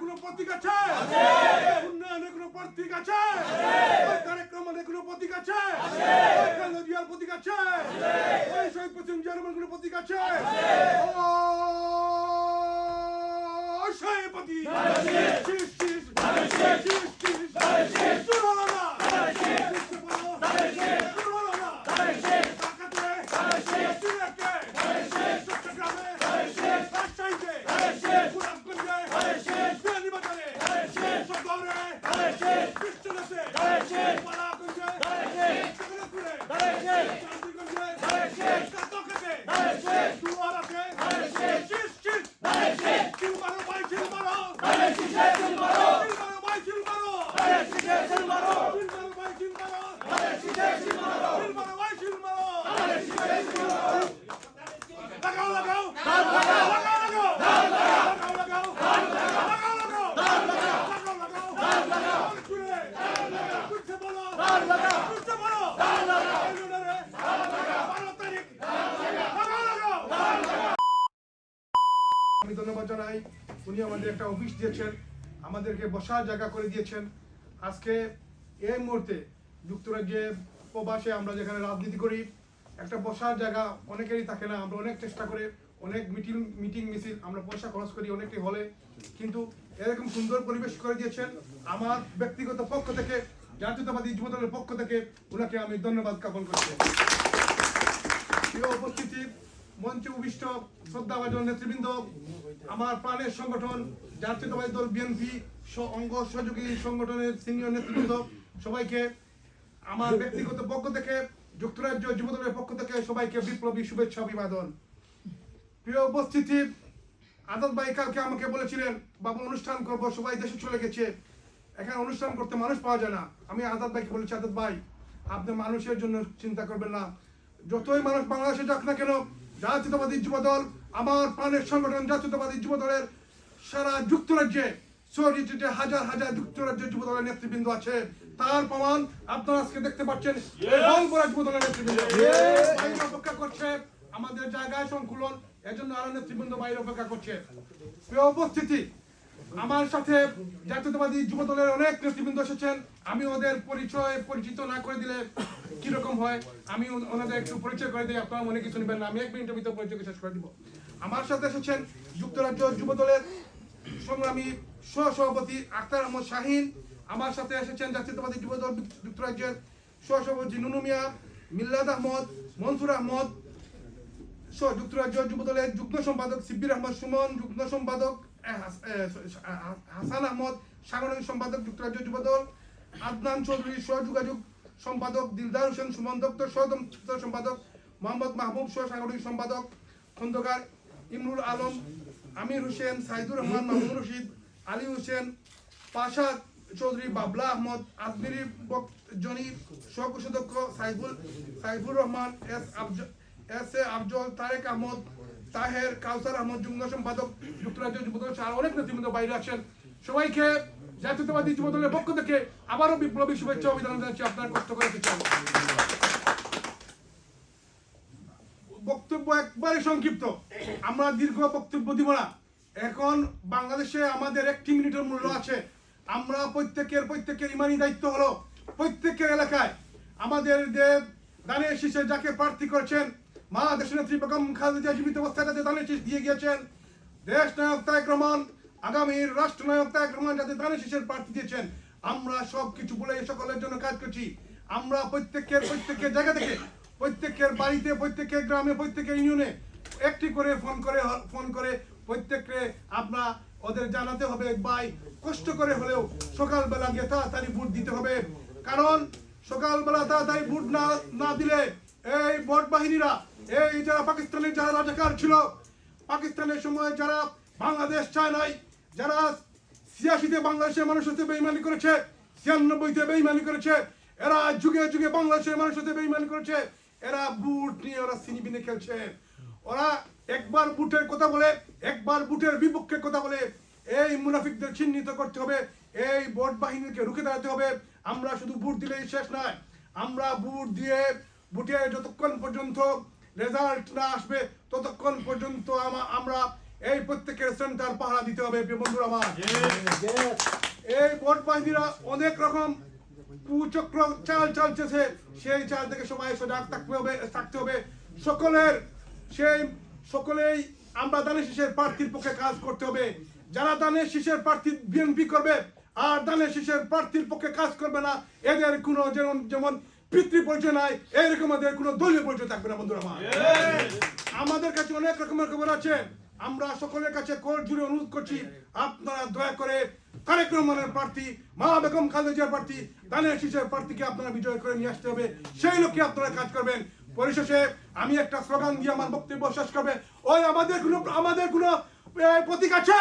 কোনো প্রতীক আছে? উন্নয়নের কোনো প্রতীক আছে? কার্যক্রমের কোনো প্রতীক আছে? নদীয়ার প্রতীক আছে? ওই শহীদ প্রেসিডেন্ট জিয়ারহমানের কোনো প্রতীক আছে? ও শহীদ প্রতীক শীষ শীষ শীষ শীষ শুরু হলো না শুরু হলো না ঢাকাতে সিলেটে চট্টগ্রামে রাজশাহীতে গোলাপগঞ্জে বিয়ানীবাজারে সদরে কৃষ্ণনাথে পালাগঞ্জে জগন্নাথপুরে চাঁদিগঞ্জে কাতকাতে দুয়ারাতে শীষ শীষ চিলমারো ভাই চিলমারো চিলমারো ভাই চিলমারো চিলমারো ভাই চিলমারো চিলমারো ভাই চিলমারো লাগাও লাগাও লাগাও লাগাও লাগাও লাগাও আমি ধন্যবাদ জানাই উনি আমাদের একটা অফিস দিয়েছেন, আমাদেরকে বসার জায়গা করে দিয়েছেন। আজকে এই মুহূর্তে যুক্তরাজ্যে প্রবাসে আমরা যেখানে রাজনীতি করি, একটা বসার জায়গা অনেকেরই থাকে না। আমরা অনেক চেষ্টা করে অনেক মিটিং মিছিল আমরা পয়সা খরচ করি অনেকটি হলে, কিন্তু এরকম সুন্দর পরিবেশ করে দিয়েছেন। আমার ব্যক্তিগত পক্ষ থেকে, জাতীয়তাবাদী যুব দলের পক্ষ থেকে ওনাকে আমি ধন্যবাদ জ্ঞাপন করছি। প্রিয় উপস্থিতি, মঞ্চে উপবিষ্ট শ্রদ্ধাভাজন নেতৃবৃন্দ, আমার প্রাণের সংগঠন জাতীয়তাবাদী দল বিএনপি অঙ্গ সহযোগী সংগঠনের সিনিয়র নেতৃবৃন্দ, সবাইকে আমার ব্যক্তিগত পক্ষ থেকে, যুক্তরাজ্য যুব দলের পক্ষ থেকে সবাইকে বিপ্লবী শুভেচ্ছা অভিবাদন। প্রিয় উপস্থিতি, আজাদ ভাই কালকে আমাকে বলেছিলেন বাবু অনুষ্ঠান করবো, সবাই দেশে চলে গেছে, এখানে অনুষ্ঠান করতে মানুষ পাওয়া যায় না। আমি আজাদ ভাইকে বলেছি, আজাদ ভাই আপনি মানুষের জন্য চিন্তা করবেন না, যতই মানুষ বাংলাদেশে যাক না কেন, জাতীয়তাবাদী যুব দল আমার প্রাণের সংগঠন জাতীয়তাবাদী যুব দলের সারা যুক্তরাজ্যে ছড়িয়ে হাজার হাজার যুক্তরাজ্যের যুব দলের নেতৃবৃন্দ আছে। তার প্রমাণ আপনারা আজকে দেখতে পাচ্ছেন। যুব দলের নেতৃবৃন্দ বাইরে অপেক্ষা করছে, আমাদের জায়গায় সংকুলন, এজন্য আরো নেতৃবৃন্দ বাইরে অপেক্ষা করছে। প্রিয় উপস্থিতি, আমার সাথে জাতীয়তাবাদী যুব দলের অনেক নেতৃবৃন্দ এসেছেন। আমি ওদের পরিচিত না করে দিলে কিরকম হয়, আমি ওনাদের একটু পরিচয় করে দিই, আপনারা মনে কিছু নেবেন না, আমি 1 মিনিটের ভিতরে পরিচয় শেষ করে দিব। আমার সাথে এসেছেন যুক্তরাজ্য যুব দলের সংগ্রামী সহসভাপতি আখতার আহমদ শাহিন। আমার সাথে এসেছেন জাতীয়তাবাদী যুব দল যুক্তরাজ্যের সহসভাপতি নুনু মিয়া, মিল্লাদ আহমদ, মনসুর আহমদ, যুক্তরাজ্য যুব দলের যুগ্ম সম্পাদক সিব্বির আহমদ সুমন, যুগ্ম সম্পাদক হাসান আহমদ, সাংগঠনিক সম্পাদক যুক্তরাজ্য যুব দল আদনান চৌধুরী, সহযোগাযোগ সম্পাদক দিলদার হোসেন সুমন দত্ত, সহ সম্পাদক মোহাম্মদ মাহবুব, সহ সাংগঠনিক সম্পাদক খন্দকার ইমরুল আলম, আমির হোসেন, সাইদুর রহমান, মাহমুদ রশিদ, আলী হোসেন, পাশা চৌধুরী, বাবলা আহমদ, আজমিরি জনি, সহকোষাধ্যক্ষ সাইফুর রহমান, এস এ আফজল, তারেক আহমদ, তাহের, কাউসার আহমদ, যুগ্ম সম্পাদক যুক্তরাজ্য যুব দল, আর অনেক নেতৃবৃন্দ বাইরে আছেন। সবাইকে জাতীয়তাবাদী যুব দলের পক্ষ থেকে আবারও বিপ্লবী শুভেচ্ছা অভিনন্দন জানাচ্ছি। আপনারা কষ্ট করে এসেছেন। বক্তব্য একবারে সংক্ষিপ্ত, আমরা দীর্ঘ বক্তব্য দিব না। এখন বাংলাদেশে আমাদের 1 মিনিটের মূল্য আছে। আমরা প্রত্যেকের ইমানি দায়িত্ব হলো প্রত্যেকের এলাকায় আমাদের যে দানের শীষে যাকে প্রার্থী করেছেন, মা দেশনেত্রী বেগম খালেদা জীবিত অবস্থায় যাতে দানের শীষ দিয়ে গিয়েছেন, দেশ নায়ক তারেক রহমান, আগামীর রাষ্ট্রনায়ক তারেক রহমান যাতে দানের শীষের প্রার্থী দিয়েছেন, আমরা সব কিছু বলে সকলের জন্য কাজ করছি। আমরা প্রত্যেকের জায়গা থেকে, প্রত্যেকের বাড়িতে, প্রত্যেকের গ্রামে, প্রত্যেকের ইউনিয়নে একটি করে ফোন করে প্রত্যেককে আমরা ওদের জানাতে হবে, ভাই কষ্ট করে হলেও সকালবেলা গিয়ে তাড়াতাড়ি ভোট দিতে হবে। কারণ সকালবেলা তাড়াতাড়ি ভোট না দিলে এই ভোট বাহিনীরা, এই যারা পাকিস্তানের যারা রাজাকার ছিল, পাকিস্তানের সময় যারা বাংলাদেশ চায় নাই, যারা 86-তে বাংলাদেশের মানুষের সাথে বেইমানি করেছে, 96-তে বেইমানি করেছে, এরা যুগে যুগে বাংলাদেশের মানুষের সাথে বেইমানি করেছে, এরা বুট নিয়ে ওরা সিনিবিনে খেলছে। ওরা একবার বুটের কথা বলে, একবার বুটের বিপক্ষে কথা বলে। এই মুনাফিকদের চিহ্নিত করতে হবে, এই ভোট বাহিনীকে রুখে দাঁড়াতে হবে। আমরা শুধু ভোট দিলেই শেষ নয়, আমরা ভোট দিয়ে ভোটে যতক্ষণ পর্যন্ত রেজাল্ট না আসবে ততক্ষণ পর্যন্ত আমরা এই প্রত্যেকের সেন্টার পাহারা দিতে হবে বন্ধুরা আমার। এই ভোট বাহিনীরা অনেক রকম কুচক্র চাল চালছে, সেই চাল থেকে সবাই সজাগ থাকতে হবে। সকলেই আমরা ধানের শীষের প্রার্থীর পক্ষে কাজ করতে হবে। যারা ধানের শীষের প্রার্থী বিএনপি করবে আর ধানের শীষের প্রার্থীর পক্ষে কাজ করবে না, এদের কোনো যেমন পিতৃ পরিচয় নাই, এরকম এদের কোনো দলীয় পরিচয় থাকবে না বন্ধুরা আমার। আমাদের কাছে অনেক রকমের খবর আছে, আমরা সকলের কাছে কোর জুড়ে অনুরোধ করছি, আপনারা দয়া করে তারেক রহমানের প্রার্থী, মা বেগম খালেদা জিয়ার প্রার্থী, ধানের শীষের প্রার্থীকে আপনারা বিজয় করে নিয়ে আসতে হবে। সেই লক্ষ্যে আপনারা কাজ করবেন। পরিশেষে আমি একটা স্লোগান দিয়ে আমার বক্তব্য শেষ করবে, ওই আমাদের কোনো প্রতীক আছে?